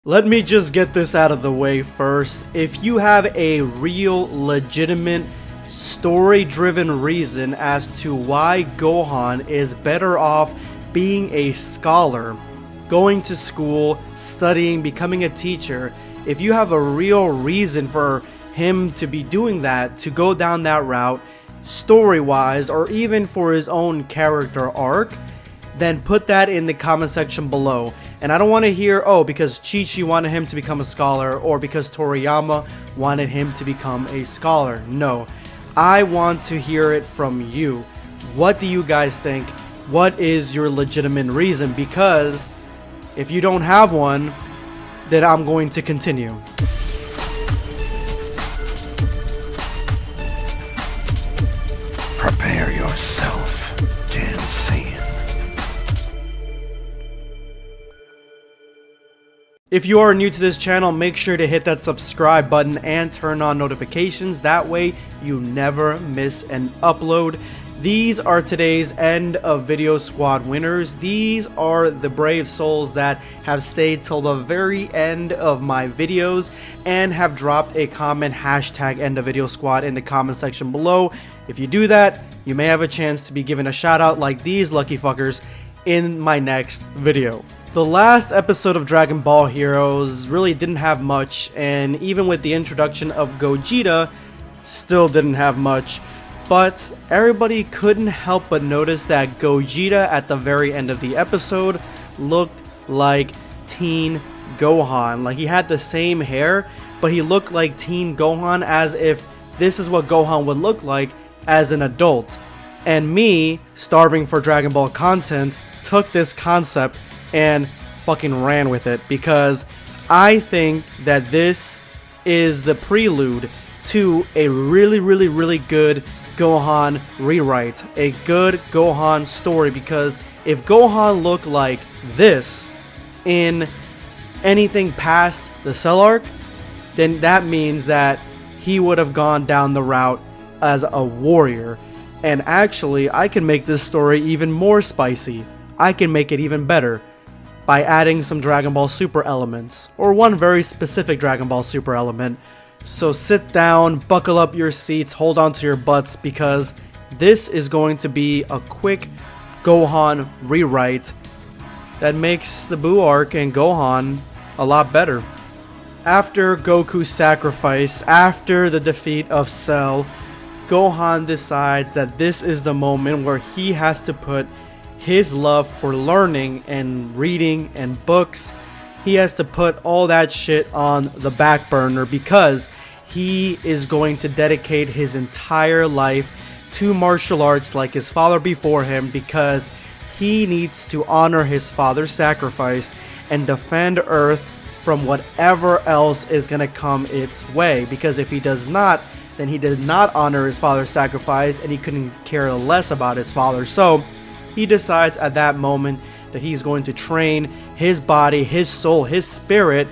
Let me just get this out of the way first. If you have a real, legitimate, story-driven reason as to why Gohan is better off being a scholar, going to school, studying, becoming a teacher, if you have a real reason for him to be doing that, to go down that route, story-wise, or even for his own character arc, then put that in the comment section below. And I don't want to hear, oh, because Chi-Chi wanted him to become a scholar, or because Toriyama wanted him to become a scholar. No, I want to hear it from you. What do you guys think? What is your legitimate reason? Because if you don't have one, then I'm going to continue. Prepare yourself, Dan Saiyan. If you are new to this channel, make sure to hit that subscribe button and turn on notifications. That way you never miss an upload. These are today's end of video squad winners. These are the brave souls that have stayed till the very end of my videos and have dropped a comment hashtag end of video squad in the comment section below. If you do that, you may have a chance to be given a shout out like these lucky fuckers in my next video. The last episode of Dragon Ball Heroes really didn't have much, and even with the introduction of Gogeta, still didn't have much. But everybody couldn't help but notice that Gogeta at the very end of the episode looked like Teen Gohan. Like, he had the same hair, but he looked like Teen Gohan, as if this is what Gohan would look like as an adult. And me, starving for Dragon Ball content, took this concept and fucking ran with it, because I think that this is the prelude to a really good Gohan rewrite, a good Gohan story. Because if Gohan looked like this in anything past the Cell arc, then that means that he would have gone down the route as a warrior. And actually, I can make this story even more spicy. I can make it even better by adding some Dragon Ball Super elements, or one very specific Dragon Ball Super element. So sit down, buckle up your seats, hold on to your butts, because this is going to be a quick Gohan rewrite that makes the Buu arc and Gohan a lot better. After Goku's sacrifice, after the defeat of Cell, Gohan decides that this is the moment where he has to put his love for learning and reading and books, he has to put all that shit on the back burner, because he is going to dedicate his entire life to martial arts like his father before him, because he needs to honor his father's sacrifice and defend Earth from whatever else is going to come its way. Because if he does not, then he did not honor his father's sacrifice, and he couldn't care less about his father. So he decides at that moment that he's going to train his body, his soul, his spirit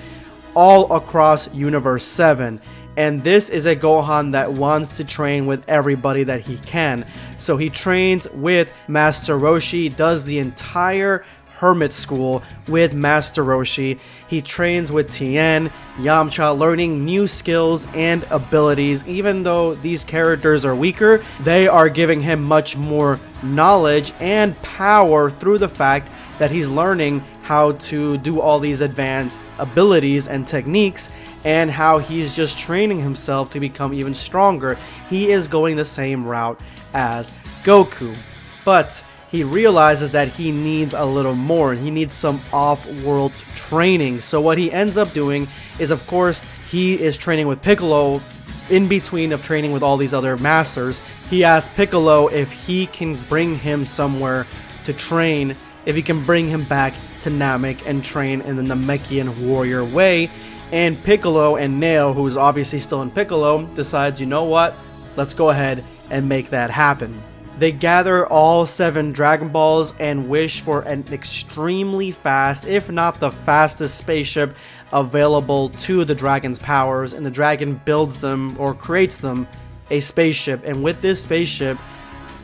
all across Universe 7. And this is a Gohan that wants to train with everybody that he can. So he trains with Master Roshi, does the entire Hermit School with Master Roshi. He trains with Tien, Yamcha, learning new skills and abilities. Even though these characters are weaker, they are giving him much more knowledge and power through the fact that he's learning how to do all these advanced abilities and techniques, and how he's just training himself to become even stronger. He is going the same route as Goku, but he realizes that he needs a little more. He needs some off-world training. So what he ends up doing is, of course, he is training with Piccolo. In between of training with all these other masters, he asks Piccolo if he can bring him somewhere to train, if he can bring hhim back to Namek and train in the Namekian warrior way. And Piccolo and Nail, who's obviously still in Piccolo, decides, you know what, let's go ahead and make that happen. They gather all 7 Dragon Balls and wish for an extremely fast, if not the fastest spaceship available to the dragon's powers, and the dragon builds them, or creates them, a spaceship. And with this spaceship,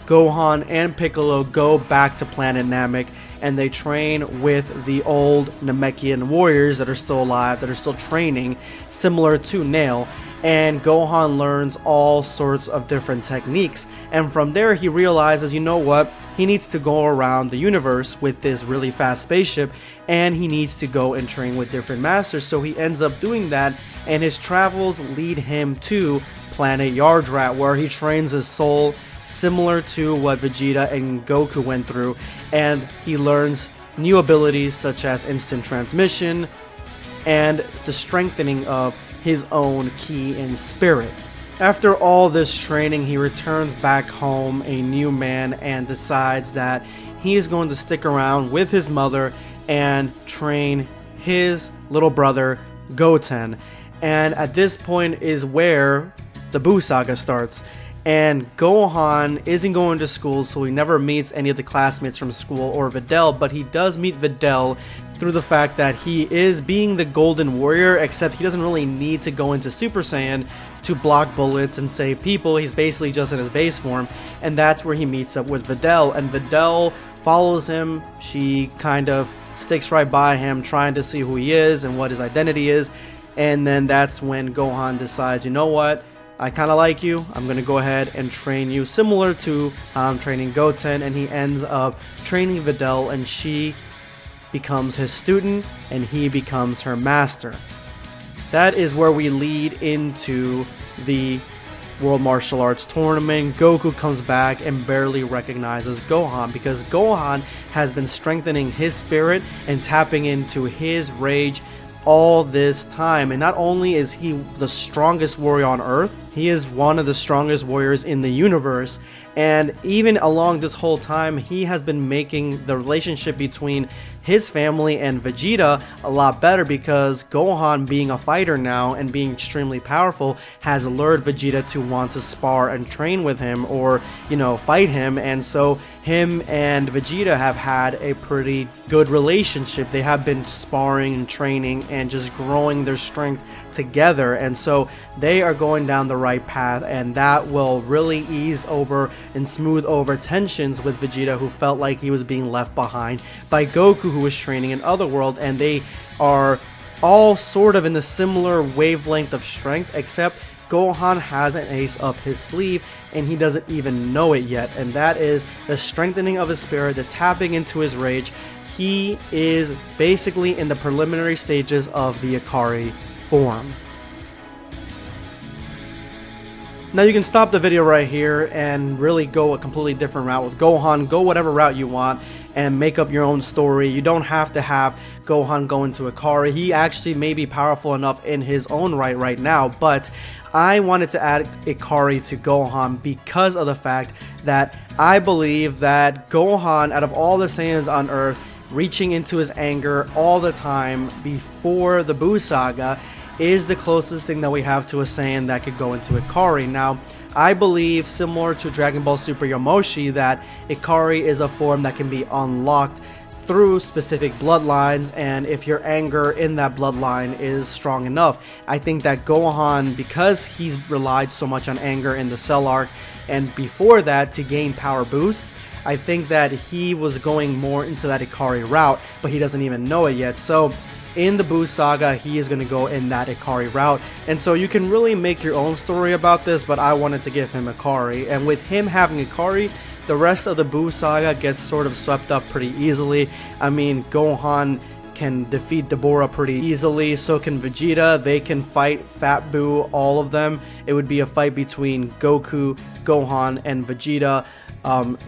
Gohan and Piccolo go back to planet Namek and they train with the old Namekian warriors that are still alive, that are still training, similar to Nail. And Gohan learns all sorts of different techniques, and from there he realizes, you know what, he needs to go around the universe with this really fast spaceship, and he needs to go and train with different masters. So he ends up doing that, and his travels lead him to planet Yardrat, where he trains his soul similar to what Vegeta and Goku went through, and he learns new abilities such as instant transmission and the strengthening of his own ki and spirit. After all this training, he returns back home a new man and decides that he is going to stick around with his mother and train his little brother Goten. And at this point is where the Buu saga starts. And Gohan isn't going to school, so he never meets any of the classmates from school or Videl, but he does meet Videl through the fact that he is being the Golden Warrior, except he doesn't really need to go into Super Saiyan to block bullets and save people. He's basically just in his base form, and that's where he meets up with Videl, and Videl follows him. She kind of sticks right by him, trying to see who he is and what his identity is, and then that's when Gohan decides, you know what, I kind of like you, I'm going to go ahead and train you similar to how I'm training Goten, and he ends up training Videl, and she becomes his student and he becomes her master. That is where we lead into the World Martial Arts Tournament. Goku comes back and barely recognizes Gohan because Gohan has been strengthening his spirit and tapping into his rage all this time. And not only is he the strongest warrior on Earth, he is one of the strongest warriors in the universe. And even along this whole time, he has been making the relationship between his family and Vegeta a lot better, because Gohan, being a fighter now and being extremely powerful, has lured Vegeta to want to spar and train with him, or, you know, fight him. And so him and Vegeta have had a pretty good relationship. They have been sparring and training and just growing their strength together, and so they are going down the right path, and that will really ease over and smooth over tensions with Vegeta, who felt like he was being left behind by Goku, who was training in Otherworld. And they are all sort of in a similar wavelength of strength, except Gohan has an ace up his sleeve and he doesn't even know it yet, and that is the strengthening of his spirit, the tapping into his rage. He is basically in the preliminary stages of the Hikaru form. Now you can stop the video right here and really go a completely different route with Gohan. Go whatever route you want and make up your own story. You don't have to have Gohan go into Hikaru. He actually may be powerful enough in his own right now, but I wanted to add Hikaru to Gohan because of the fact that I believe that Gohan, out of all the Saiyans on Earth, reaching into his anger all the time before the Buu saga, is the closest thing that we have to a Saiyan that could go into Hikaru. Now, I believe, similar to Dragon Ball Super Yomoshi, that Hikaru is a form that can be unlocked through specific bloodlines, and if your anger in that bloodline is strong enough. I think that Gohan, because he's relied so much on anger in the Cell arc and before that to gain power boosts, I think that he was going more into that Hikaru route, but he doesn't even know it yet. So in the Buu saga, he is going to go in that Hikaru route, and so you can really make your own story about this, but I wanted to give him Hikaru. And with him having Hikaru, the rest of the Buu saga gets sort of swept up pretty easily. I mean, Gohan can defeat Deborah pretty easily, so can Vegeta. They can fight Fat Buu, all of them. It would be a fight between Goku, Gohan, and Vegeta,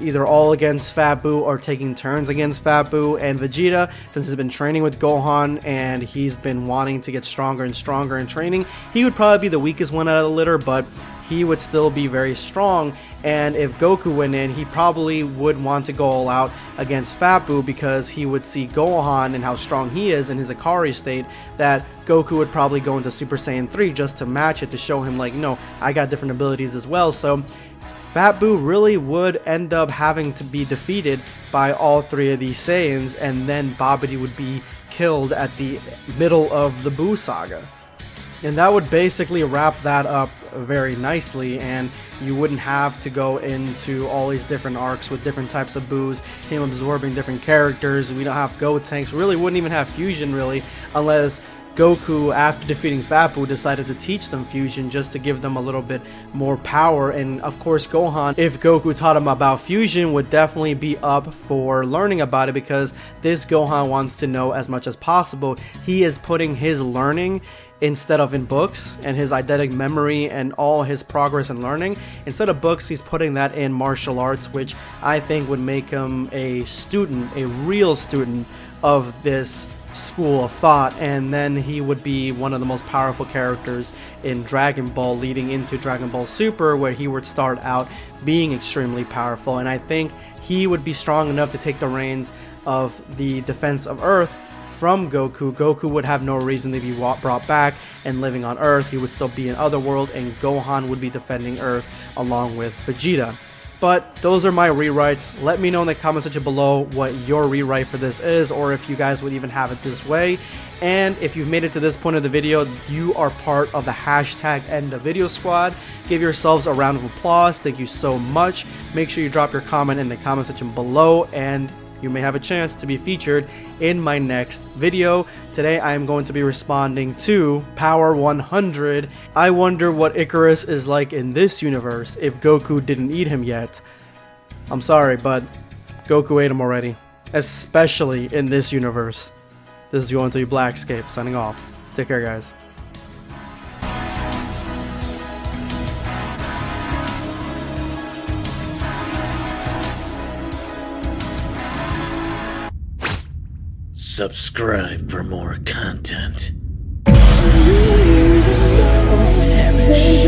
either all against Fat Buu or taking turns against Fat Buu. And Vegeta, since he's been training with Gohan and he's been wanting to get stronger and stronger in training, he would probably be the weakest one out of the litter, but he would still be very strong. And if Goku went in, he probably would want to go all out against Fat Buu, because he would see Gohan and how strong he is in his Hikaru state, that Goku would probably go into Super Saiyan 3 just to match it, to show him, like, no, I got different abilities as well. So Fat Buu really would end up having to be defeated by all three of these Saiyans, and then Babidi would be killed at the middle of the Buu saga. And that would basically wrap that up very nicely, and you wouldn't have to go into all these different arcs with different types of boos, him absorbing different characters. We don't have Go Tanks, really wouldn't even have fusion really, unless Goku, after defeating Fappu, decided to teach them fusion just to give them a little bit more power. And of course Gohan, if Goku taught him about fusion, would definitely be up for learning about it, because this Gohan wants to know as much as possible. He is putting his learning, instead of in books, and his eidetic memory and all his progress and learning, instead of books, he's putting that in martial arts, which I think would make him a student, a real student of this school of thought, and then he would be one of the most powerful characters in Dragon Ball, leading into Dragon Ball Super, where he would start out being extremely powerful. And I think he would be strong enough to take the reins of the defense of Earth from Goku. Goku would have no reason to be brought back and living on Earth. He would still be in Otherworld, and Gohan would be defending Earth along with Vegeta. But those are my rewrites. Let me know in the comment section below what your rewrite for this is, or if you guys would even have it this way. And if you've made it to this point of the video, you are part of the hashtag End of Video Squad. Give yourselves a round of applause. Thank you so much. Make sure you drop your comment in the comment section below, and you may have a chance to be featured in my next video. Today I am going to be responding to Power 100. I wonder what Icarus is like in this universe if Goku didn't eat him yet. I'm sorry, but Goku ate him already, especially in this universe. This is going to be BlackScape signing off. Take care, guys. Subscribe for more content. Or perish.